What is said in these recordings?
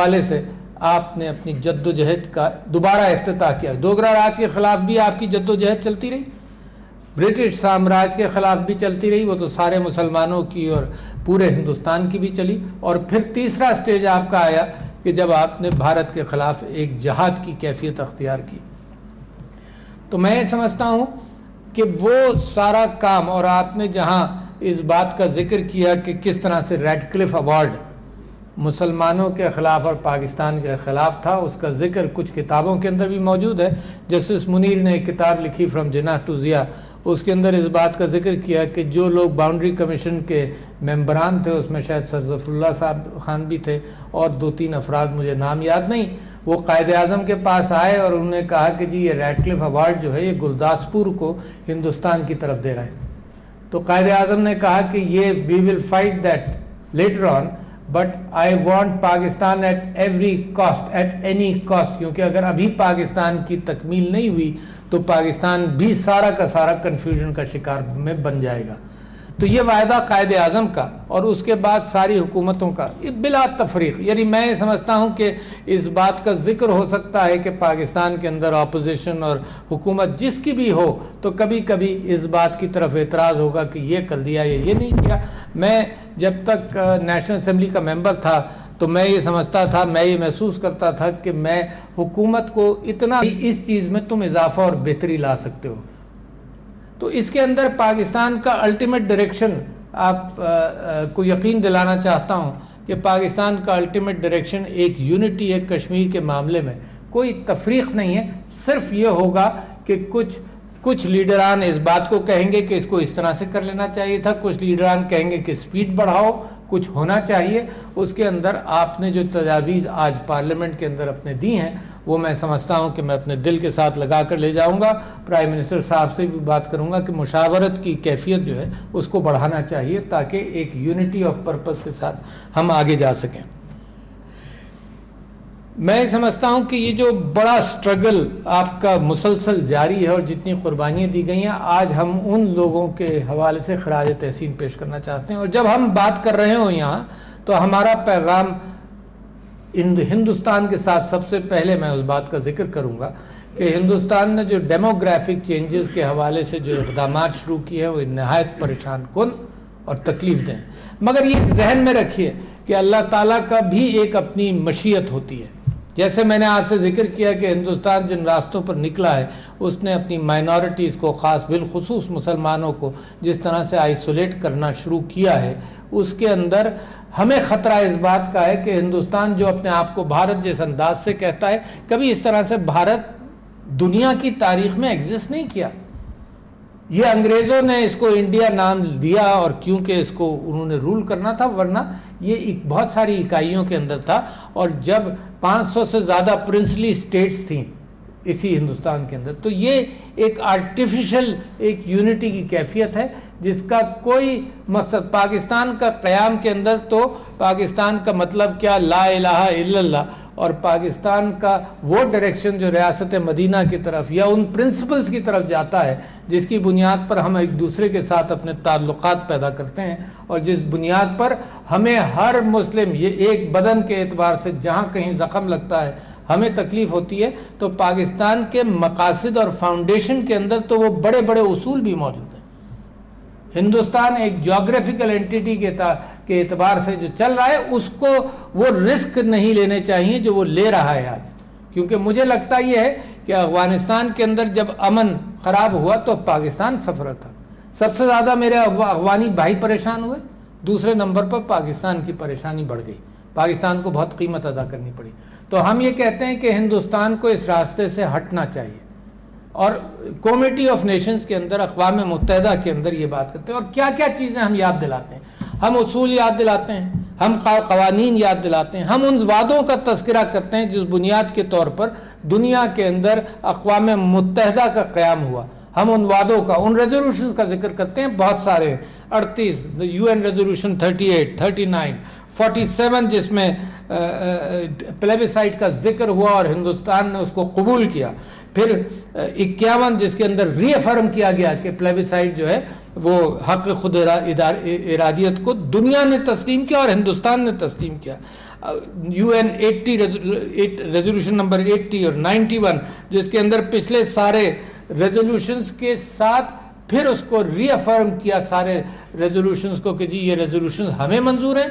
حوالے سے آپ نے اپنی جد و جہد کا دوبارہ افتتاح کیا. دوگرا راج کے خلاف بھی آپ کی جد و جہد چلتی رہی, برٹش سامراج کے خلاف بھی چلتی رہی, وہ تو سارے مسلمانوں کی اور پورے ہندوستان کی بھی چلی, اور پھر تیسرا سٹیج آپ کا آیا کہ جب آپ نے بھارت کے خلاف ایک جہاد کی کیفیت اختیار کی. تو میں یہ سمجھتا ہوں کہ وہ سارا کام, اور آپ نے جہاں اس بات کا ذکر کیا کہ کس طرح سے ریڈ کلف ایوارڈ مسلمانوں کے خلاف اور پاکستان کے خلاف تھا, اس کا ذکر کچھ کتابوں کے اندر بھی موجود ہے. جسٹس منیر نے ایک کتاب لکھی فرام جناح ٹو ضیاء, اس کے اندر اس بات کا ذکر کیا کہ جو لوگ باؤنڈری کمیشن کے ممبران تھے, اس میں شاید سر ظفر اللہ صاحب خان بھی تھے اور 2-3 افراد, مجھے نام یاد نہیں, وہ قائد اعظم کے پاس آئے اور انہوں نے کہا کہ جی یہ ریڈ کلف ایوارڈ جو ہے یہ گلداسپور کو ہندوستان کی طرف دے رہا ہے. تو قائد اعظم نے کہا کہ یہ we will fight that later on, but I want Pakistan at every cost, at any cost, کیونکہ اگر ابھی پاکستان کی تکمیل نہیں ہوئی تو پاکستان بھی سارا کا سارا کنفیوژن کا شکار میں بن جائے گا. تو یہ وعدہ قائد اعظم کا اور اس کے بعد ساری حکومتوں کا بلا تفریق, یعنی میں یہ سمجھتا ہوں کہ اس بات کا ذکر ہو سکتا ہے کہ پاکستان کے اندر اپوزیشن اور حکومت جس کی بھی ہو تو کبھی کبھی اس بات کی طرف اعتراض ہوگا کہ یہ کر دیا یا یہ نہیں کیا. میں جب تک نیشنل اسمبلی کا ممبر تھا تو میں یہ سمجھتا تھا, میں یہ محسوس کرتا تھا کہ میں حکومت کو اتنا اس چیز میں تم اضافہ اور بہتری لا سکتے ہو. تو اس کے اندر پاکستان کا الٹیمیٹ ڈائریکشن آپ کو یقین دلانا چاہتا ہوں کہ پاکستان کا الٹیمیٹ ڈائریکشن ایک یونٹی ہے کشمیر کے معاملے میں, کوئی تفریق نہیں ہے. صرف یہ ہوگا کہ کچھ لیڈران اس بات کو کہیں گے کہ اس کو اس طرح سے کر لینا چاہیے تھا, کچھ لیڈران کہیں گے کہ سپیڈ بڑھاؤ, کچھ ہونا چاہیے. اس کے اندر آپ نے جو تجاویز آج پارلیمنٹ کے اندر اپنے دی ہیں وہ میں سمجھتا ہوں کہ میں اپنے دل کے ساتھ لگا کر لے جاؤں گا. پرائم منسٹر صاحب سے بھی بات کروں گا کہ مشاورت کی کیفیت جو ہے اس کو بڑھانا چاہیے تاکہ ایک یونٹی آف پرپس کے ساتھ ہم آگے جا سکیں. میں سمجھتا ہوں کہ یہ جو بڑا سٹرگل آپ کا مسلسل جاری ہے اور جتنی قربانیاں دی گئی ہیں, آج ہم ان لوگوں کے حوالے سے خراج تحسین پیش کرنا چاہتے ہیں. اور جب ہم بات کر رہے ہوں یہاں تو ہمارا پیغام ہندوستان کے ساتھ سب سے پہلے میں اس بات کا ذکر کروں گا کہ ہندوستان نے جو ڈیموگرافک چینجز کے حوالے سے جو اقدامات شروع کیے ہیں وہ نہایت پریشان کن اور تکلیف دہ ہیں. مگر یہ ذہن میں رکھیے کہ اللہ تعالیٰ کا بھی ایک اپنی مشیت ہوتی ہے. جیسے میں نے آپ سے ذکر کیا کہ ہندوستان جن راستوں پر نکلا ہے اس نے اپنی مائنورٹیز کو, خاص بالخصوص مسلمانوں کو جس طرح سے آئسولیٹ کرنا شروع کیا ہے, اس کے اندر ہمیں خطرہ اس بات کا ہے کہ ہندوستان جو اپنے آپ کو بھارت جس انداز سے کہتا ہے, کبھی اس طرح سے بھارت دنیا کی تاریخ میں ایگزسٹ نہیں کیا. یہ انگریزوں نے اس کو انڈیا نام دیا اور کیونکہ اس کو انہوں نے رول کرنا تھا, ورنہ یہ بہت ساری اکائیوں کے اندر تھا. اور جب 500 سے زیادہ پرنسلی سٹیٹس تھیں اسی ہندوستان کے اندر, تو یہ ایک آرٹیفیشل ایک یونٹی کی کیفیت ہے جس کا کوئی مقصد, پاکستان کا قیام کے اندر تو پاکستان کا مطلب کیا, لا الہ الا اللہ, اور پاکستان کا وہ ڈائریکشن جو ریاست مدینہ کی طرف یا ان پرنسپلز کی طرف جاتا ہے جس کی بنیاد پر ہم ایک دوسرے کے ساتھ اپنے تعلقات پیدا کرتے ہیں, اور جس بنیاد پر ہمیں ہر مسلم, یہ ایک بدن کے اعتبار سے جہاں کہیں زخم لگتا ہے ہمیں تکلیف ہوتی ہے, تو پاکستان کے مقاصد اور فاؤنڈیشن کے اندر تو وہ بڑے بڑے اصول بھی موجود ہیں. ہندوستان ایک جیوگرافیکل اینٹیٹی کے اعتبار سے جو چل رہا ہے اس کو وہ رسک نہیں لینے چاہیے جو وہ لے رہا ہے آج. کیونکہ مجھے لگتا یہ ہے کہ افغانستان کے اندر جب امن خراب ہوا تو پاکستان سفر تھا. سب سے زیادہ میرے افغانی بھائی پریشان ہوئے, دوسرے نمبر پر پاکستان کی پریشانی بڑھ گئی, پاکستان کو بہت قیمت ادا کرنی پڑی. تو ہم یہ کہتے ہیں کہ ہندوستان کو اس راستے سے ہٹنا چاہیے, اور کمیٹی آف نیشنز کے اندر, اقوام متحدہ کے اندر یہ بات کرتے ہیں. اور کیا کیا چیزیں ہم یاد دلاتے ہیں, ہم اصول یاد دلاتے ہیں, ہم قوانین یاد دلاتے ہیں, ہم ان وعدوں کا تذکرہ کرتے ہیں جس بنیاد کے طور پر دنیا کے اندر اقوام متحدہ کا قیام ہوا. ہم ان وعدوں کا, ان ریزولوشنز کا ذکر کرتے ہیں, بہت سارے 38 یو این ریزولوشن 38, 39, 47 جس میں پلیبیسائٹ کا ذکر ہوا اور ہندوستان نے اس کو قبول کیا. پھر 51 جس کے اندر ری افرم کیا گیا کہ پلیبیسائٹ جو ہے وہ حق خود ارادیت کو دنیا نے تسلیم کیا اور ہندوستان نے تسلیم کیا. UN 80 ریزولوشن نمبر 80 اور 91 جس کے اندر پچھلے سارے ریزولوشنز کے ساتھ پھر اس کو ری افرم کیا سارے ریزولوشنز کو کہ جی یہ ریزولوشنز ہمیں منظور ہیں.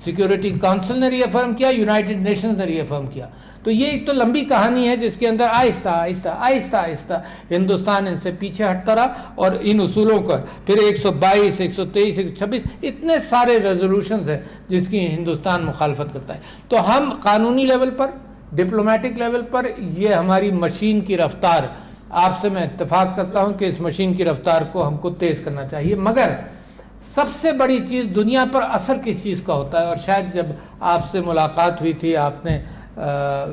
سیکیورٹی کونسل نے ری افرم کیا, یونائٹڈ نیشنز نے ری افرم کیا. تو یہ ایک تو لمبی کہانی ہے جس کے اندر آہستہ آہستہ آہستہ آہستہ ہندوستان ان سے پیچھے ہٹتا رہا, اور ان اصولوں کا پھر 122, 123, 126 اتنے سارے ریزولوشنز ہیں جس کی ہندوستان مخالفت کرتا ہے. تو ہم قانونی لیول پر, ڈپلومیٹک لیول پر, یہ ہماری مشین کی رفتار, آپ سے میں اتفاق کرتا ہوں کہ اس مشین کی رفتار کو ہم کو تیز کرنا چاہیے. مگر سب سے بڑی چیز دنیا پر اثر کس چیز کا ہوتا ہے, اور شاید جب آپ سے ملاقات ہوئی تھی آپ نے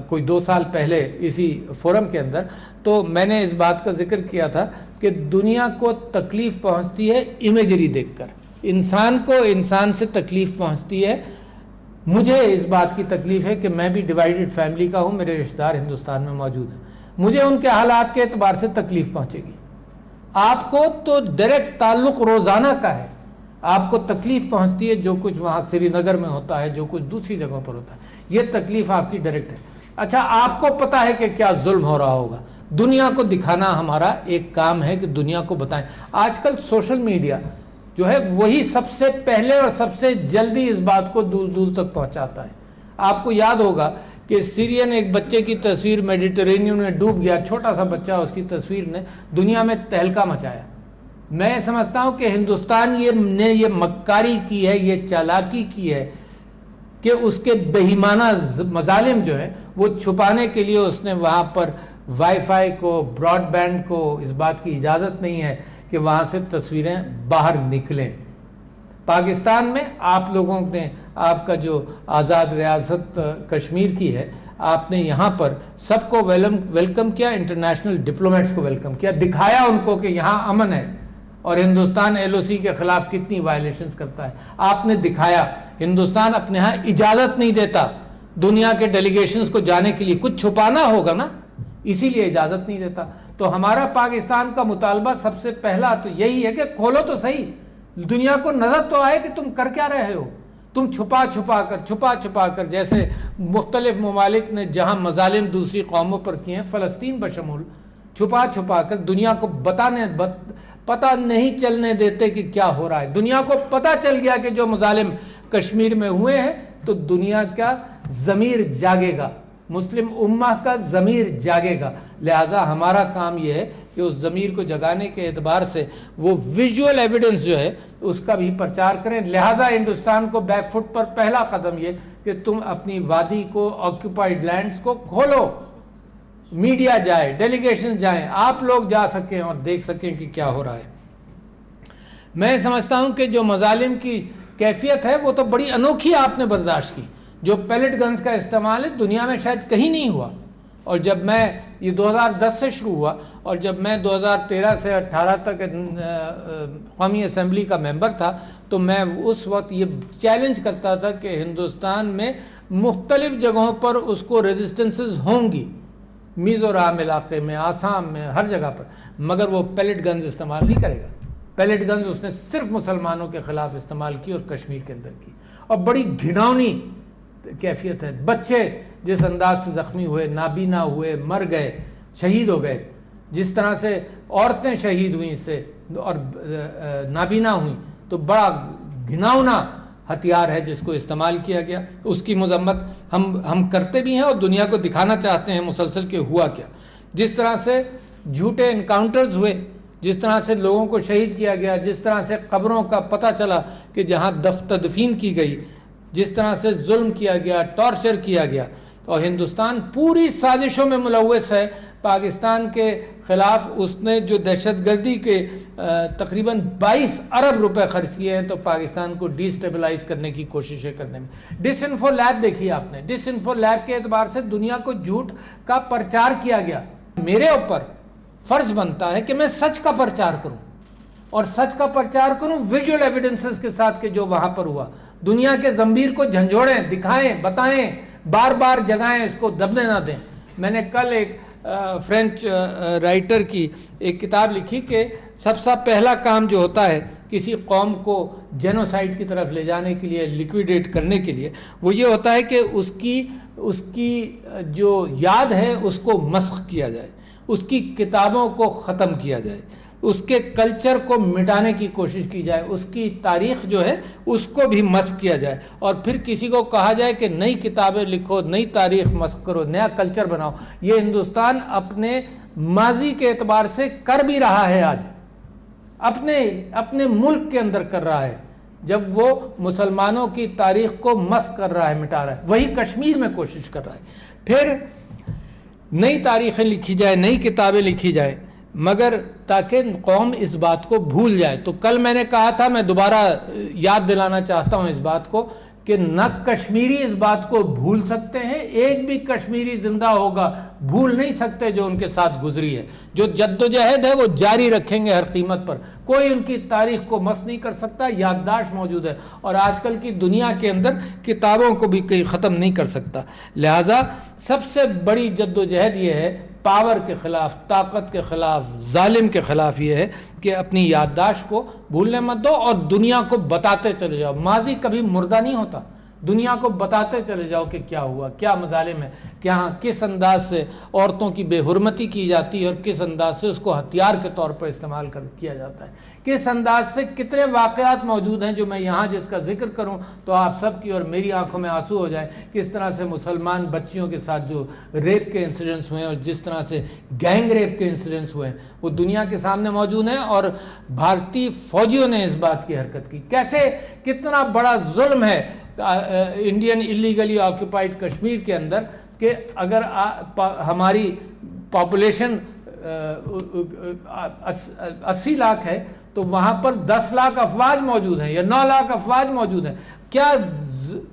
کوئی 2 سال پہلے اسی فورم کے اندر, تو میں نے اس بات کا ذکر کیا تھا کہ دنیا کو تکلیف پہنچتی ہے امیجری دیکھ کر, انسان کو انسان سے تکلیف پہنچتی ہے. مجھے اس بات کی تکلیف ہے کہ میں بھی ڈیوائیڈڈ فیملی کا ہوں, میرے رشتہ دار ہندوستان میں موجود ہیں, مجھے ان کے حالات کے اعتبار سے تکلیف پہنچے گی. آپ کو تو ڈائریکٹ تعلق روزانہ کا ہے, آپ کو تکلیف پہنچتی ہے جو کچھ وہاں سری نگر میں ہوتا ہے, جو کچھ دوسری جگہوں پر ہوتا ہے, یہ تکلیف آپ کی ڈائریکٹ ہے. اچھا, آپ کو پتا ہے کہ کیا ظلم ہو رہا ہوگا, دنیا کو دکھانا ہمارا ایک کام ہے کہ دنیا کو بتائیں. آج کل سوشل میڈیا جو ہے وہی سب سے پہلے اور سب سے جلدی اس بات کو دور دور تک پہنچاتا ہے. آپ کو یاد ہوگا کہ سیرین ایک بچے کی تصویر میڈیٹرینین میں ڈوب گیا, چھوٹا سا بچہ, اس کی تصویر نے دنیا میں تہلکہ مچایا. میں سمجھتا ہوں کہ ہندوستان نے یہ مکاری کی ہے, یہ چالاکی کی ہے کہ اس کے بہیمانہ مظالم جو ہے وہ چھپانے کے لیے اس نے وہاں پر وائی فائی کو, براڈ بینڈ کو, اس بات کی اجازت نہیں ہے کہ وہاں سے تصویریں باہر نکلیں. پاکستان میں آپ لوگوں نے, آپ کا جو آزاد ریاست کشمیر کی ہے, آپ نے یہاں پر سب کو ویلکم کیا, انٹرنیشنل ڈپلومیٹس کو ویلکم کیا, دکھایا ان کو کہ یہاں امن ہے, اور ہندوستان LOC کے خلاف کتنی وائلیشنز کرتا ہے. آپ نے دکھایا ہندوستان اپنے ہاں اجازت نہیں دیتا دنیا کے ڈیلیگیشنز کو جانے کے لیے, کچھ چھپانا ہوگا نا, اسی لیے اجازت نہیں دیتا. تو ہمارا پاکستان کا مطالبہ سب سے پہلا تو یہی ہے کہ کھولو تو صحیح, دنیا کو نظر تو آئے کہ تم کر کیا رہے ہو. تم چھپا چھپا کر جیسے مختلف ممالک نے جہاں مظالم دوسری قوموں پر کیے ہیں, فلسطین بشمول, چھپا کر دنیا کو پتہ نہیں چلنے دیتے کہ کیا ہو رہا ہے. دنیا کو پتہ چل گیا کہ جو مظالم کشمیر میں ہوئے ہیں تو دنیا کا ضمیر جاگے گا, مسلم امہ کا ضمیر جاگے گا. لہٰذا ہمارا کام یہ ہے کہ اس ضمیر کو جگانے کے اعتبار سے وہ ویژول ایویڈنس جو ہے اس کا بھی پرچار کریں. لہٰذا ہندوستان کو بیک فٹ پر پہلا قدم یہ کہ تم اپنی وادی کو, آکیوپائڈ لینڈز کو کھولو, میڈیا جائے, ڈیلیگیشن جائیں, آپ لوگ جا سکیں اور دیکھ سکیں کہ کیا ہو رہا ہے. میں سمجھتا ہوں کہ جو مظالم کی کیفیت ہے وہ تو بڑی انوکھی آپ نے برداشت کی. جو پیلٹ گنز کا استعمال ہے دنیا میں شاید کہیں نہیں ہوا, اور جب میں یہ 2010 سے شروع ہوا, اور جب میں 2013 سے 18 تک قومی اسمبلی کا ممبر تھا تو میں اس وقت یہ چیلنج کرتا تھا کہ ہندوستان میں مختلف جگہوں پر اس کو ریزسٹنسز ہوں گی, میزورام علاقے میں, آسام میں, ہر جگہ پر, مگر وہ پیلٹ گنز استعمال نہیں کرے گا. پیلٹ گنز اس نے صرف مسلمانوں کے خلاف استعمال کی اور کشمیر کے اندر کی, اور بڑی گھناؤنی کیفیت ہے. بچے جس انداز سے زخمی ہوئے, نابینا ہوئے, مر گئے, شہید ہو گئے, جس طرح سے عورتیں شہید ہوئیں اس سے اور نابینا ہوئیں, تو بڑا گھناؤنا ہتھیار ہے جس کو استعمال کیا گیا. اس کی مذمت ہم کرتے بھی ہیں اور دنیا کو دکھانا چاہتے ہیں مسلسل کہ ہوا کیا. جس طرح سے جھوٹے انکاؤنٹرز ہوئے, جس طرح سے لوگوں کو شہید کیا گیا, جس طرح سے قبروں کا پتہ چلا کہ جہاں تدفین کی گئی, جس طرح سے ظلم کیا گیا, ٹارچر کیا گیا, اور ہندوستان پوری سازشوں میں ملوث ہے. پاکستان کے خلاف اس نے جو دہشت گردی کے تقریباً 22 ارب روپے خرچ کیے ہیں, تو پاکستان کو ڈی سٹیبلائز کرنے کی کوششیں کرنے میں. ڈس انفو لیب دیکھی آپ نے, ڈس انفو لیب کے اعتبار سے دنیا کو جھوٹ کا پرچار کیا گیا. میرے اوپر فرض بنتا ہے کہ میں سچ کا پرچار کروں, اور سچ کا پرچار کروں ویژول ایویڈنسز کے ساتھ کہ جو وہاں پر ہوا. دنیا کے ضمیر کو جھنجھوڑیں, دکھائیں, بتائیں, بار بار جگائیں, اس کو دبنے نہ دیں. میں نے کل ایک فرینچ رائٹر کی ایک کتاب لکھی کہ سب سے پہلا کام جو ہوتا ہے کسی قوم کو جینوسائڈ کی طرف لے جانے کے لیے، لیکویڈیٹ کرنے کے لیے، وہ یہ ہوتا ہے کہ اس کی جو یاد ہے اس کو مسخ کیا جائے، اس کی کتابوں کو ختم کیا جائے، اس کے کلچر کو مٹانے کی کوشش کی جائے، اس کی تاریخ جو ہے اس کو بھی مسخ کیا جائے، اور پھر کسی کو کہا جائے کہ نئی کتابیں لکھو، نئی تاریخ مسخ کرو، نیا کلچر بناؤ۔ یہ ہندوستان اپنے ماضی کے اعتبار سے کر بھی رہا ہے، آج اپنے ملک کے اندر کر رہا ہے، جب وہ مسلمانوں کی تاریخ کو مسخ کر رہا ہے، مٹا رہا ہے، وہی کشمیر میں کوشش کر رہا ہے۔ پھر نئی تاریخیں لکھی جائیں، نئی کتابیں لکھی جائیں، مگر تاکہ قوم اس بات کو بھول جائے۔ تو کل میں نے کہا تھا، میں دوبارہ یاد دلانا چاہتا ہوں اس بات کو، کہ نہ کشمیری اس بات کو بھول سکتے ہیں، ایک بھی کشمیری زندہ ہوگا بھول نہیں سکتے جو ان کے ساتھ گزری ہے، جو جدوجہد ہے وہ جاری رکھیں گے ہر قیمت پر، کوئی ان کی تاریخ کو مس نہیں کر سکتا، یادداشت موجود ہے، اور آج کل کی دنیا کے اندر کتابوں کو بھی کوئی ختم نہیں کر سکتا۔ لہٰذا سب سے بڑی جدوجہد یہ ہے، پاور کے خلاف، طاقت کے خلاف، ظالم کے خلاف، یہ ہے کہ اپنی یادداشت کو بھولنے مت دو اور دنیا کو بتاتے چلے جاؤ۔ ماضی کبھی مردہ نہیں ہوتا، دنیا کو بتاتے چلے جاؤ کہ کیا ہوا، کیا مظالم ہے، کیا کس انداز سے عورتوں کی بے حرمتی کی جاتی ہے اور کس انداز سے اس کو ہتھیار کے طور پر استعمال کیا جاتا ہے، کس انداز سے کتنے واقعات موجود ہیں جو میں یہاں جس کا ذکر کروں تو آپ سب کی اور میری آنکھوں میں آنسو ہو جائیں، کس طرح سے مسلمان بچیوں کے ساتھ جو ریپ کے انسیڈنٹس ہوئے ہیں اور جس طرح سے گینگ ریپ کے انسیڈنٹس ہوئے ہیں وہ دنیا کے سامنے موجود ہیں، اور بھارتی فوجیوں نے اس بات کی حرکت کی، کیسے کتنا بڑا ظلم ہے انڈین ایلیگلی آکوپائڈ کشمیر کے اندر، کہ اگر ہماری پاپولیشن 80 لاکھ ہے تو وہاں پر 10 لاکھ افواج موجود ہیں یا 9 لاکھ افواج موجود ہیں۔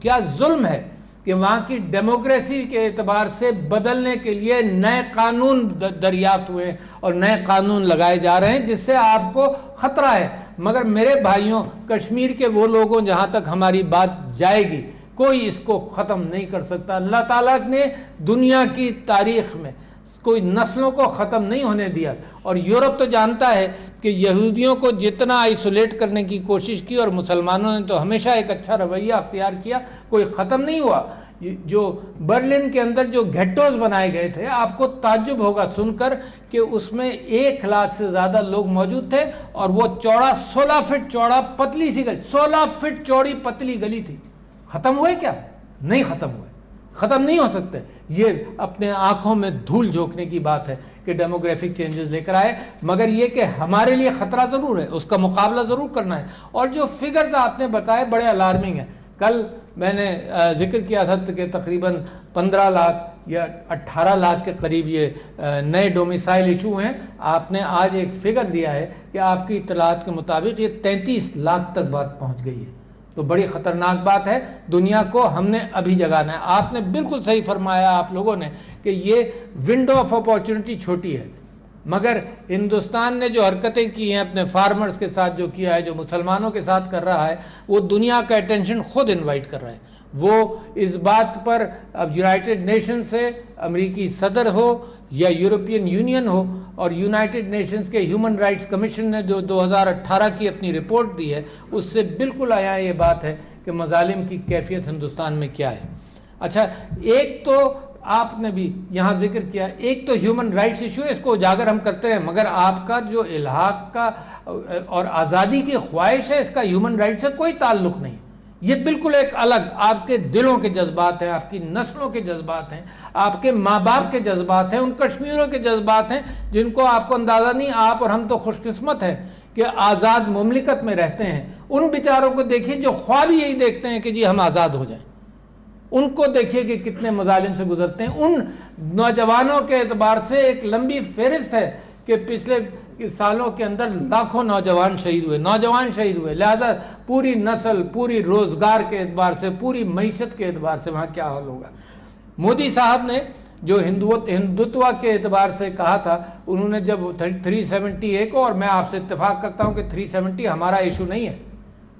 کیا ظلم ہے کہ وہاں کی ڈیموکریسی کے اعتبار سے بدلنے کے لیے نئے قانون دریافت ہوئے اور نئے قانون لگائے جا رہے ہیں جس سے آپ کو خطرہ ہے، مگر میرے بھائیوں، کشمیر کے وہ لوگوں جہاں تک ہماری بات جائے گی کوئی اس کو ختم نہیں کر سکتا۔ اللہ تعالیٰ نے دنیا کی تاریخ میں کوئی نسلوں کو ختم نہیں ہونے دیا، اور یورپ تو جانتا ہے کہ یہودیوں کو جتنا آئسولیٹ کرنے کی کوشش کی، اور مسلمانوں نے تو ہمیشہ ایک اچھا رویہ اختیار کیا، کوئی ختم نہیں ہوا۔ جو برلن کے اندر جو گھیٹوز بنائے گئے تھے، آپ کو تعجب ہوگا سن کر کہ اس میں 1 لاکھ سے زیادہ لوگ موجود تھے، اور وہ چوڑا 16 فٹ چوڑا پتلی سی گلی، 16 فٹ چوڑی پتلی گلی تھی۔ ختم ہوئے کیا؟ نہیں ختم ہوئے، ختم نہیں ہو سکتے۔ یہ اپنے آنکھوں میں دھول جھونکنے کی بات ہے کہ ڈیموگرافک چینجز لے کر آئے، مگر یہ کہ ہمارے لیے خطرہ ضرور ہے، اس کا مقابلہ ضرور کرنا ہے۔ اور جو فگرز آپ نے بتائے بڑے الارمنگ ہیں۔ کل میں نے ذکر کیا تھا کہ تقریباً 15 لاکھ یا 18 لاکھ کے قریب یہ نئے ڈومیسائل ایشو ہیں۔ آپ نے آج ایک فگر دیا ہے کہ آپ کی اطلاعات کے مطابق یہ 33 لاکھ تک بات پہنچ گئی ہے، تو بڑی خطرناک بات ہے۔ دنیا کو ہم نے ابھی جگانا ہے۔ آپ نے بالکل صحیح فرمایا آپ لوگوں نے کہ یہ ونڈو آف اپارچونٹی چھوٹی ہے، مگر ہندوستان نے جو حرکتیں کی ہیں اپنے فارمرز کے ساتھ، جو کیا ہے، جو مسلمانوں کے ساتھ کر رہا ہے، وہ دنیا کا اٹینشن خود انوائٹ کر رہا ہے۔ وہ اس بات پر اب یونائٹڈ نیشن سے امریکی صدر ہو یا یورپین یونین ہو، اور یونائٹڈ نیشنز کے ہیومن رائٹس کمیشن نے جو 2018 کی اپنی رپورٹ دی ہے، اس سے بالکل آیا یہ بات ہے کہ مظالم کی کیفیت ہندوستان میں کیا ہے۔ اچھا، ایک تو آپ نے بھی یہاں ذکر کیا، ایک تو ہیومن رائٹس ایشو ہے، اس کو اجاگر ہم کرتے ہیں، مگر آپ کا جو الحاق کا اور آزادی کی خواہش ہے، اس کا ہیومن رائٹ سے کوئی تعلق نہیں۔ یہ بالکل ایک الگ آپ کے دلوں کے جذبات ہیں، آپ کی نسلوں کے جذبات ہیں، آپ کے ماں باپ کے جذبات ہیں، ان کشمیریوں کے جذبات ہیں جن کو آپ کو اندازہ نہیں۔ آپ اور ہم تو خوش قسمت ہیں کہ آزاد مملکت میں رہتے ہیں۔ ان بیچاروں کو دیکھیے جو خواب یہی دیکھتے ہیں کہ جی ہم آزاد ہو جائیں، ان کو دیکھیے کہ کتنے مظالم سے گزرتے ہیں۔ ان نوجوانوں کے اعتبار سے ایک لمبی فہرست ہے کہ پچھلے سالوں کے اندر لاکھوں نوجوان شہید ہوئے، لہذا پوری نسل، پوری روزگار کے اعتبار سے، پوری معیشت کے اعتبار سے وہاں کیا حال ہوگا۔ مودی صاحب نے جو ہندوتوا کے اعتبار سے کہا تھا، انہوں نے جب 370 کو، اور میں آپ سے اتفاق کرتا ہوں کہ 370 ہمارا ایشو نہیں ہے،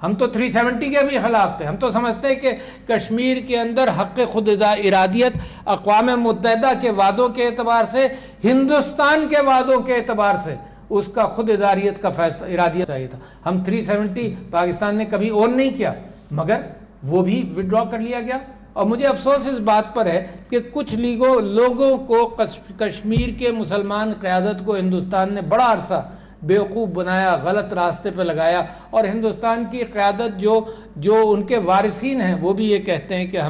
ہم تو 370 کے بھی خلاف تھے۔ ہم تو سمجھتے ہیں کہ کشمیر کے اندر حق خود ارادیت اقوام متحدہ کے وعدوں کے اعتبار سے، ہندوستان کے وعدوں کے اعتبار سے اس کا خود اداریت کا فیصلہ ارادیت چاہیے تھا. ہم 370 پاکستان نے کبھی اون نہیں کیا مگر وہ بھی وڈرا کر لیا گیا. اور مجھے افسوس اس بات پر ہے کہ کچھ لوگوں کو کشمیر کے مسلمان قیادت کو ہندوستان نے بڑا عرصہ بیوقوف بنایا, غلط راستے پہ لگایا, اور ہندوستان کی قیادت جو ان کے وارثین ہیں وہ بھی یہ کہتے ہیں کہ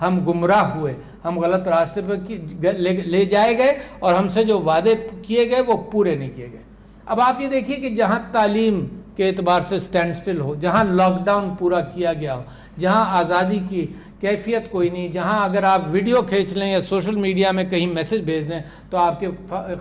ہم گمراہ ہوئے, ہم غلط راستے پہ لے جائے گئے اور ہم سے جو وعدے کیے گئے وہ پورے نہیں کیے گئے. اب آپ یہ دیکھیے کہ جہاں تعلیم کے اعتبار سے سٹینڈ سٹل ہو, جہاں لاک ڈاؤن پورا کیا گیا ہو, جہاں آزادی کی کیفیت کوئی نہیں, جہاں اگر آپ ویڈیو کھینچ لیں یا سوشل میڈیا میں کہیں میسج بھیج دیں تو آپ کے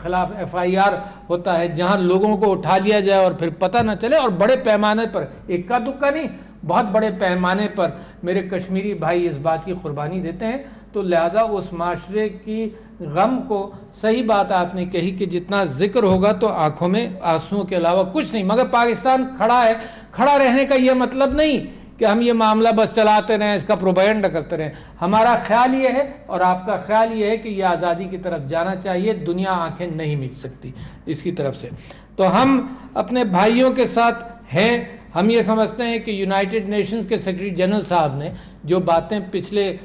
خلاف FIR ہوتا ہے, جہاں لوگوں کو اٹھا لیا جائے اور پھر پتہ نہ چلے, اور بڑے پیمانے پر, اکا دکا نہیں, بہت بڑے پیمانے پر میرے کشمیری بھائی اس بات کی قربانی دیتے ہیں. تو لہٰذا اس معاشرے کی غم کو, صحیح بات آپ نے کہی کہ جتنا ذکر ہوگا تو آنکھوں میں آنسوؤں کے علاوہ کچھ نہیں. مگر پاکستان کھڑا ہے, کھڑا رہنے کا یہ مطلب نہیں کہ ہم یہ معاملہ بس چلاتے رہیں, اس کا پروپیگنڈا کرتے رہیں. ہمارا خیال یہ ہے اور آپ کا خیال یہ ہے کہ یہ آزادی کی طرف جانا چاہیے, دنیا آنکھیں نہیں میچ سکتی اس کی طرف سے. تو ہم اپنے بھائیوں کے ساتھ ہیں. ہم یہ سمجھتے ہیں کہ یونائٹڈ نیشنز کے سیکرٹری جنرل صاحب نے جو باتیں پچھلے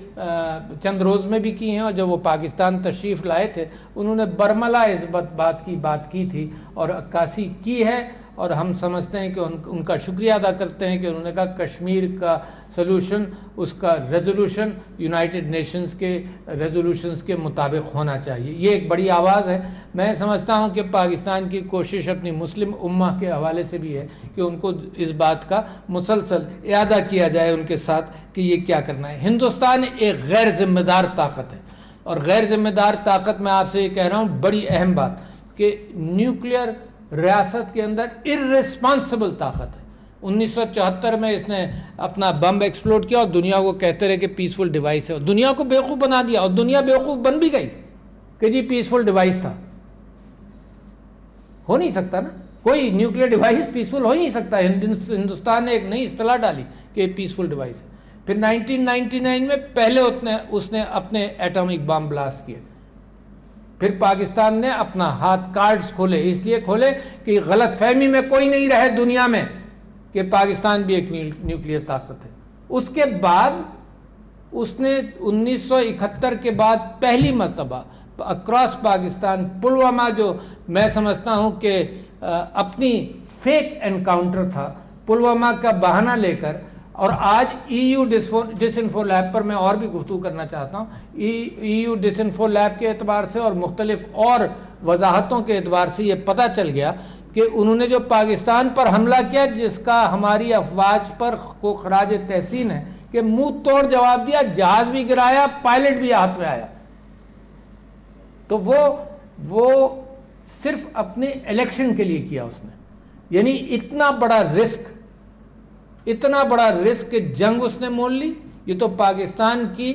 چند روز میں بھی کی ہیں, اور جب وہ پاکستان تشریف لائے تھے انہوں نے برملا اس بات کی تھی اور عکاسی کی ہے, اور ہم سمجھتے ہیں کہ ان کا شکریہ ادا کرتے ہیں کہ انہوں نے کہا کشمیر کا سلوشن, اس کا ریزولوشن یونائٹڈ نیشنز کے ریزولوشنز کے مطابق ہونا چاہیے. یہ ایک بڑی آواز ہے. میں سمجھتا ہوں کہ پاکستان کی کوشش اپنی مسلم امہ کے حوالے سے بھی ہے کہ ان کو اس بات کا مسلسل اعادہ کیا جائے ان کے ساتھ کہ یہ کیا کرنا ہے. ہندوستان ایک غیر ذمہ دار طاقت ہے, اور غیر ذمہ دار طاقت میں آپ سے یہ کہہ رہا ہوں بڑی اہم بات کہ نیوکلیئر ریاست کے اندر ارریسپانسبل طاقت ہے. 1974 میں اس نے اپنا بم ایکسپلوڈ کیا اور دنیا کو کہتے رہے کہ پیسفل ڈیوائس ہے, اور دنیا کو بیوقوف بنا دیا, اور دنیا بیوقوف بن بھی گئی کہ جی پیسفل ڈیوائس تھا. ہو نہیں سکتا نا, کوئی نیوکلیئر ڈیوائس پیسفل ہو ہی نہیں سکتا. ہندوستان نے ایک نئی اصطلاح ڈالی کہ پیسفل ڈیوائس ہے. پھر 1999 میں پہلے اس نے اپنے ایٹمک بم بلاسٹ کیے. پھر پاکستان نے اپنا ہاتھ کارڈز کھولے, اس لیے کھولے کہ غلط فہمی میں کوئی نہیں رہے دنیا میں کہ پاکستان بھی ایک نیوکلیئر طاقت ہے. اس کے بعد اس نے 1971 کے بعد پہلی مرتبہ اکراس پاکستان پلوامہ, جو میں سمجھتا ہوں کہ اپنی فیک انکاؤنٹر تھا, پلوامہ کا بہانہ لے کر, اور آج EU ڈس انفو لیب پر میں اور بھی گفتگو کرنا چاہتا ہوں. EU ڈس انفو لیب کے اعتبار سے اور مختلف اور وضاحتوں کے اعتبار سے یہ پتہ چل گیا کہ انہوں نے جو پاکستان پر حملہ کیا, جس کا ہماری افواج پر کو خراج تحسین ہے کہ منہ توڑ جواب دیا, جہاز بھی گرایا, پائلٹ بھی ہاتھ میں آیا. تو وہ صرف اپنے الیکشن کے لیے کیا اس نے. یعنی اتنا بڑا رسک کہ جنگ اس نے مول لی. یہ تو پاکستان کی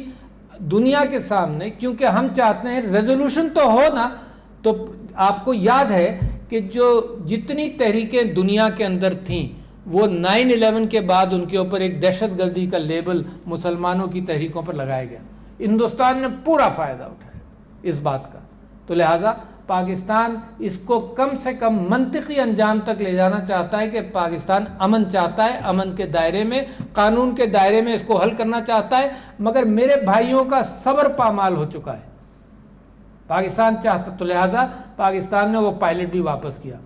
دنیا کے سامنے, کیونکہ ہم چاہتے ہیں ریزولوشن تو ہو نا. تو آپ کو یاد ہے کہ جتنی تحریکیں دنیا کے اندر تھیں وہ 9/11 کے بعد ان کے اوپر ایک دہشت گردی کا لیبل مسلمانوں کی تحریکوں پر لگایا گیا. ہندوستان نے پورا فائدہ اٹھایا اس بات کا. تو لہٰذا پاکستان اس کو کم سے کم منطقی انجام تک لے جانا چاہتا ہے کہ پاکستان امن چاہتا ہے, امن کے دائرے میں, قانون کے دائرے میں اس کو حل کرنا چاہتا ہے. مگر میرے بھائیوں کا صبر پامال ہو چکا ہے. پاکستان چاہتا, تو لہٰذا پاکستان نے وہ پائلٹ بھی واپس کیا.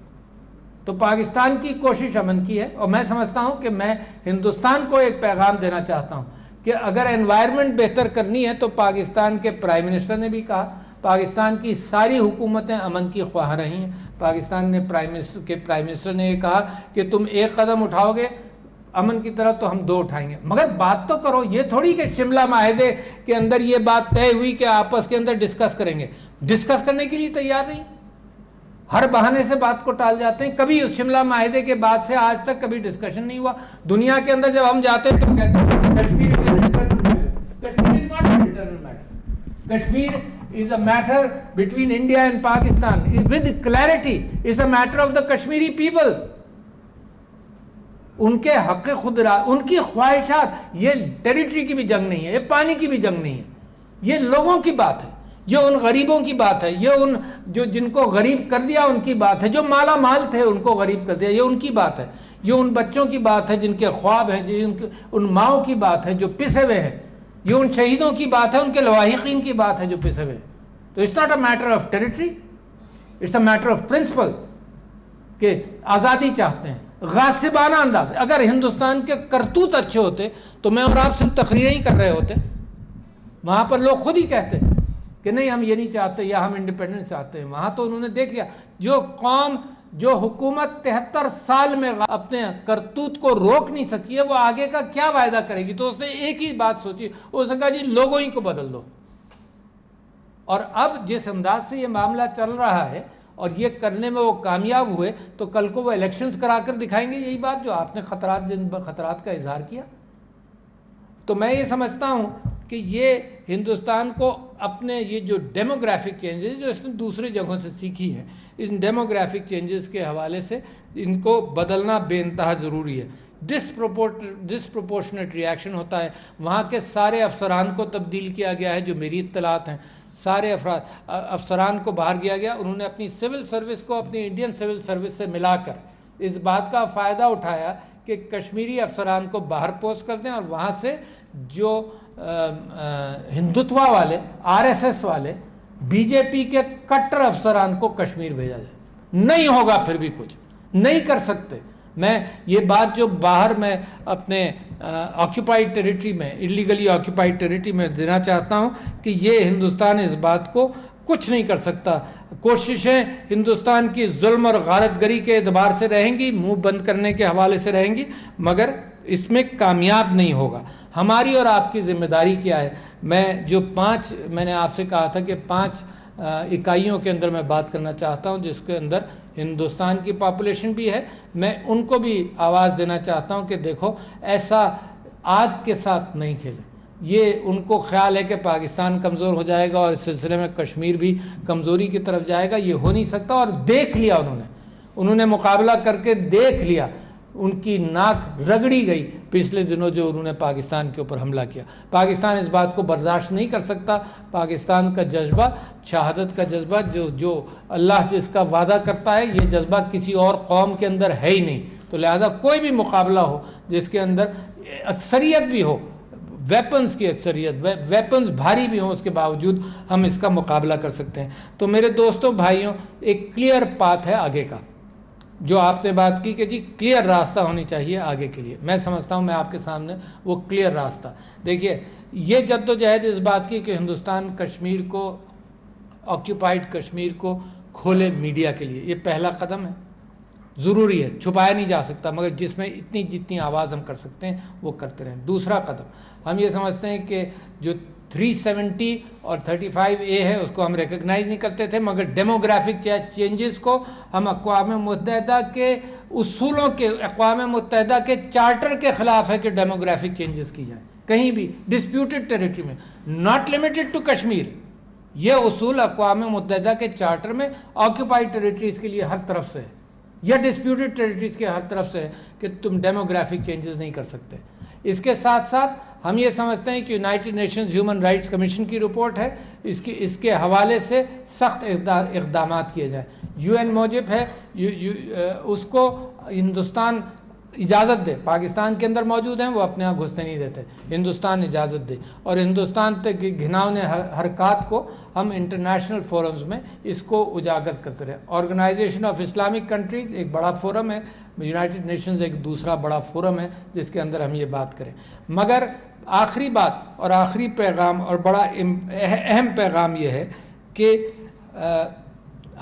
تو پاکستان کی کوشش امن کی ہے, اور میں سمجھتا ہوں کہ میں ہندوستان کو ایک پیغام دینا چاہتا ہوں کہ اگر انوائرمنٹ بہتر کرنی ہے تو پاکستان کے پرائم منسٹر نے بھی کہا, پاکستان کی ساری حکومتیں امن کی خواہاں رہی ہیں. پاکستان نے پرائم منسٹر نے یہ کہا کہ تم ایک قدم اٹھاؤ گے امن کی طرف تو ہم 2 اٹھائیں گے. مگر بات تو کرو. یہ تھوڑی کہ شملہ معاہدے کے اندر یہ بات طے ہوئی کہ آپس کے اندر ڈسکس کریں گے. ڈسکس کرنے کے لیے تیار نہیں, ہر بہانے سے بات کو ٹال جاتے ہیں. کبھی اس شملہ معاہدے کے بعد سے آج تک کبھی ڈسکشن نہیں ہوا. دنیا کے اندر جب ہم جاتے ہیں تو کہتے ہیں Kashmir Kashmir is a matter between India and Pakistan. With clarity, it's a matter of the Kashmiri people. ان کے حق خود ان کی خواہشات, یہ ٹیریٹری کی بھی جنگ نہیں ہے, یہ پانی کی بھی جنگ نہیں ہے, یہ لوگوں کی بات ہے. یہ ان غریبوں کی بات ہے، یہ ان جن کو غریب کر دیا ان کی بات ہے، جو مالا مال تھے ان کو غریب کر دیا، یہ ان کی بات ہے، یہ ان بچوں کی بات ہے جن کے خواب ہیں، ان ماؤں کی بات ہے جو پسے ہوئے ہیں، یہ ان شہیدوں کی بات ہے، ان کے لواحقین کی بات ہے جو پسے ہوئے ہیں۔ تو it's not a matter of territory, it's a matter of principle کہ آزادی چاہتے ہیں غاصبانہ انداز سے۔ اگر ہندوستان کے کرتوت اچھے ہوتے تو میں اور آپ صرف تقریریں ہی کر رہے ہوتے، وہاں پر لوگ خود ہی کہتے کہ نہیں ہم یہ نہیں چاہتے یا ہم انڈیپینڈنس چاہتے ہیں۔ وہاں تو انہوں نے دیکھ لیا، جو قوم جو حکومت 73 سال میں اپنے کرتوت کو روک نہیں سکی ہے، وہ آگے کا کیا وعدہ کرے گی؟ تو اس نے ایک ہی بات سوچی، اس نے کہا جی لوگوں ہی کو بدل دو۔ اور اب جس انداز سے یہ معاملہ چل رہا ہے اور یہ کرنے میں وہ کامیاب ہوئے تو کل کو وہ الیکشنز کرا کر دکھائیں گے یہی بات جو آپ نے خطرات کا اظہار کیا۔ تو میں یہ سمجھتا ہوں کہ یہ ہندوستان کو اپنے یہ جو ڈیموگرافک چینجز جو اس نے دوسری جگہوں سے سیکھی ہے، ان ڈیموگرافک چینجز کے حوالے سے ان کو بدلنا بے انتہا ضروری ہے۔ ڈسپروپورشنیٹ ریاکشن ہوتا ہے، وہاں کے سارے افسران کو تبدیل کیا گیا ہے جو میری اطلاعات ہیں، سارے افسران کو باہر کیا گیا، انہوں نے اپنی سول سروس کو اپنی انڈین سول سروس سے ملا کر اس بات کا فائدہ اٹھایا کہ کشمیری افسران کو باہر پوسٹ کر دیں اور وہاں سے جو ہندوتوا والے RSS والے BJP کے کٹر افسران کو کشمیر بھیجا جائے۔ نہیں ہوگا، پھر بھی کچھ نہیں کر سکتے۔ میں یہ بات جو باہر میں اپنے آکیوپائڈ ٹیریٹری میں انلیگلی آکیوپائڈ ٹیریٹری میں دینا چاہتا ہوں کہ یہ ہندوستان اس بات کو کچھ نہیں کر سکتا۔ کوششیں ہندوستان کی ظلم اور غارت گری کے اعتبار سے رہیں گی، منہ بند کرنے کے حوالے سے رہیں گی، مگر اس میں کامیاب نہیں ہوگا۔ ہماری اور آپ کی ذمہ داری کیا ہے؟ میں نے آپ سے کہا تھا کہ 5 اکائیوں کے اندر میں بات کرنا چاہتا ہوں جس کے اندر ہندوستان کی پاپولیشن بھی ہے۔ میں ان کو بھی آواز دینا چاہتا ہوں کہ دیکھو ایسا آگ کے ساتھ نہیں کھیلیں۔ یہ ان کو خیال ہے کہ پاکستان کمزور ہو جائے گا اور اس سلسلے میں کشمیر بھی کمزوری کی طرف جائے گا، یہ ہو نہیں سکتا۔ اور دیکھ لیا انہوں نے مقابلہ کر کے دیکھ لیا، ان کی ناک رگڑی گئی پچھلے دنوں جو انہوں نے پاکستان کے اوپر حملہ کیا۔ پاکستان اس بات کو برداشت نہیں کر سکتا۔ پاکستان کا جذبہ، شہادت کا جذبہ، جو اللہ جس کا وعدہ کرتا ہے، یہ جذبہ کسی اور قوم کے اندر ہے ہی نہیں۔ تو لہذا کوئی بھی مقابلہ ہو جس کے اندر اکثریت بھی ہو، ویپنز کی اکثریت، ویپنز بھاری بھی ہوں، اس کے باوجود ہم اس کا مقابلہ کر سکتے ہیں۔ تو میرے دوستوں بھائیوں، ایک کلیئر پاتھ ہے آگے کا، جو آپ نے بات کی کہ جی کلیئر راستہ ہونی چاہیے آگے کے لیے۔ میں سمجھتا ہوں میں آپ کے سامنے وہ کلیئر راستہ دیکھیے، یہ جد و جہد اس بات کی کہ ہندوستان کشمیر کو، آکیوپائڈ کشمیر کو کھولے میڈیا کے لیے، یہ پہلا قدم ہے، ضروری ہے، چھپایا نہیں جا سکتا، مگر جس میں جتنی آواز ہم کر سکتے ہیں وہ کرتے رہیں۔ دوسرا قدم، ہم یہ سمجھتے ہیں کہ جو 370 اور 35A ہے اس کو ہم ریکگنائز نہیں کرتے تھے، مگر ڈیموگرافک چینجز کو ہم اقوام متحدہ کے اصولوں کے، اقوام متحدہ کے چارٹر کے خلاف ہے کہ ڈیموگرافک چینجز کی جائیں کہیں بھی ڈسپیوٹڈ ٹیریٹری میں، ناٹ لمیٹڈ ٹو کشمیر۔ یہ اصول اقوام متحدہ کے چارٹر میں آکیوپائڈ ٹیریٹریز کے لیے ہر طرف سے ہے، یا ڈسپیوٹڈ ٹیریٹریز کے ہر طرف سے ہے کہ تم ڈیموگرافک چینجز نہیں کر سکتے۔ اس کے ساتھ ساتھ ہم یہ سمجھتے ہیں کہ United nations human rights commission کی رپورٹ ہے، اس کے حوالے سے سخت اقدامات کیے جائیں۔ UN موجب ہے، اس کو ہندوستان اجازت دے، پاکستان کے اندر موجود ہیں وہ اپنے یہاں گھسنے نہیں دیتے، ہندوستان اجازت دے، اور ہندوستان تک گھناؤنے حرکات کو ہم انٹرنیشنل فورمز میں اس کو اجاگر کرتے رہے۔ آرگنائزیشن آف اسلامک کنٹریز ایک بڑا فورم ہے، یونائٹڈ نیشنز ایک دوسرا بڑا فورم ہے جس کے اندر ہم یہ بات کریں۔ مگر آخری بات اور آخری پیغام اور بڑا اہم پیغام یہ ہے کہ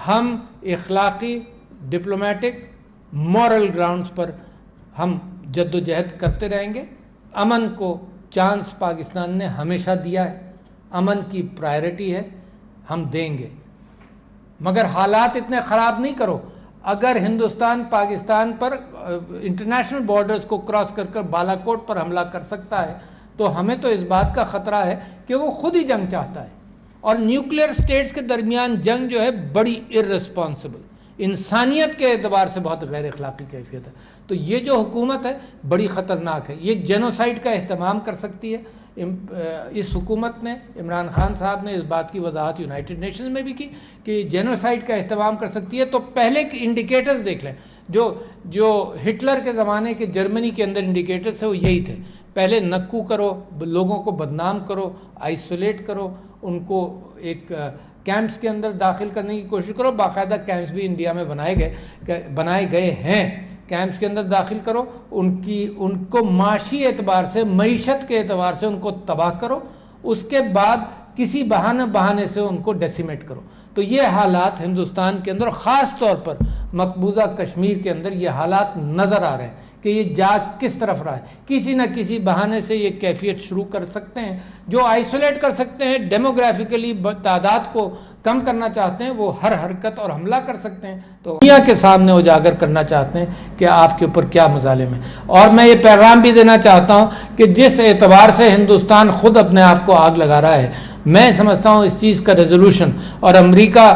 ہم اخلاقی، ڈپلومیٹک، مورل گراؤنڈز پر ہم جد و جہد کرتے رہیں گے۔ امن کو چانس پاکستان نے ہمیشہ دیا ہے، امن کی پرائرٹی ہے، ہم دیں گے، مگر حالات اتنے خراب نہیں کرو۔ اگر ہندوستان پاکستان پر انٹرنیشنل بارڈرز کو کراس کر کر بالا کوٹ پر حملہ کر سکتا ہے تو ہمیں تو اس بات کا خطرہ ہے کہ وہ خود ہی جنگ چاہتا ہے، اور نیوکلیئر سٹیٹس کے درمیان جنگ جو ہے بڑی ارسپانسبل، انسانیت کے اعتبار سے بہت غیر اخلاقی کیفیت ہے۔ تو یہ جو حکومت ہے بڑی خطرناک ہے، یہ جینوسائیڈ کا اہتمام کر سکتی ہے، اس حکومت نے، عمران خان صاحب نے اس بات کی وضاحت یونائٹڈ نیشنز میں بھی کی کہ جینوسائیڈ کا اہتمام کر سکتی ہے، تو پہلے کے انڈیکیٹرز دیکھ لیں جو ہٹلر کے زمانے کے جرمنی کے اندر انڈیکیٹرز تھے وہ یہی تھے، پہلے نکو کرو، لوگوں کو بدنام کرو، آئسولیٹ کرو، ان کو ایک کیمپس کے اندر داخل کرنے کی کوشش کرو، باقاعدہ کیمپس بھی انڈیا میں بنائے گئے ہیں، کیمپس کے اندر داخل کرو، ان کو معاشی اعتبار سے، معیشت کے اعتبار سے ان کو تباہ کرو، اس کے بعد کسی بہانے سے ان کو ڈیسیمیٹ کرو۔ تو یہ حالات ہندوستان کے اندر، خاص طور پر مقبوضہ کشمیر کے اندر یہ حالات نظر آ رہے ہیں کہ یہ جا کس طرف رہا ہے۔ کسی نہ کسی بہانے سے یہ کیفیت شروع کر سکتے ہیں، جو آئسولیٹ کر سکتے ہیں، ڈیموگرافیکلی تعداد کو کم کرنا چاہتے ہیں، وہ ہر حرکت اور حملہ کر سکتے ہیں، تو دنیا کے سامنے اجاگر کرنا چاہتے ہیں کہ آپ کے اوپر کیا مظالم ہیں۔ اور میں یہ پیغام بھی دینا چاہتا ہوں کہ جس اعتبار سے ہندوستان خود اپنے آپ کو آگ لگا رہا ہے، میں سمجھتا ہوں اس چیز کا ریزولوشن، اور امریکہ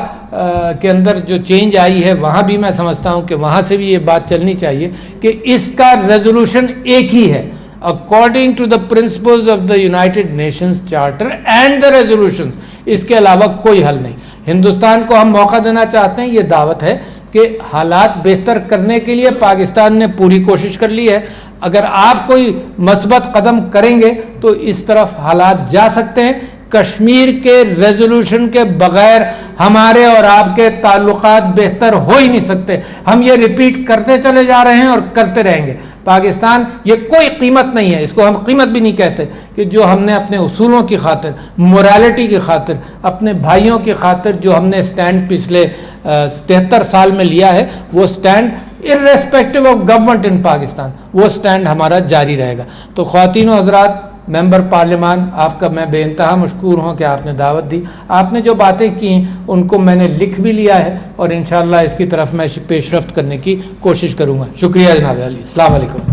کے اندر جو چینج آئی ہے وہاں بھی میں سمجھتا ہوں کہ وہاں سے بھی یہ بات چلنی چاہیے کہ اس کا ریزولوشن ایک ہی ہے، according to the principles of the United Nations charter and the resolutions, اس کے علاوہ کوئی حل نہیں۔ ہندوستان کو ہم موقع دینا چاہتے ہیں، یہ دعوت ہے کہ حالات بہتر کرنے کے لیے پاکستان نے پوری کوشش کر لی ہے، اگر آپ کوئی مثبت قدم کریں گے تو اس طرف حالات جا سکتے ہیں۔ کشمیر کے ریزولوشن کے بغیر ہمارے اور آپ کے تعلقات بہتر ہو ہی نہیں سکتے، ہم یہ ریپیٹ کرتے چلے جا رہے ہیں اور کرتے رہیں گے۔ پاکستان یہ کوئی قیمت نہیں ہے، اس کو ہم قیمت بھی نہیں کہتے، کہ جو ہم نے اپنے اصولوں کی خاطر، موریلٹی کی خاطر، اپنے بھائیوں کی خاطر جو ہم نے سٹینڈ پچھلے 73 سال میں لیا ہے، وہ stand irrespective of government in Pakistan, وہ سٹینڈ ہمارا جاری رہے گا۔ تو خواتین و حضرات، ممبر پارلیمان، آپ کا میں بے انتہا مشکور ہوں کہ آپ نے دعوت دی، آپ نے جو باتیں کی ان کو میں نے لکھ بھی لیا ہے اور انشاءاللہ اس کی طرف میں پیش رفت کرنے کی کوشش کروں گا۔ شکریہ جناب علی، السلام علیکم۔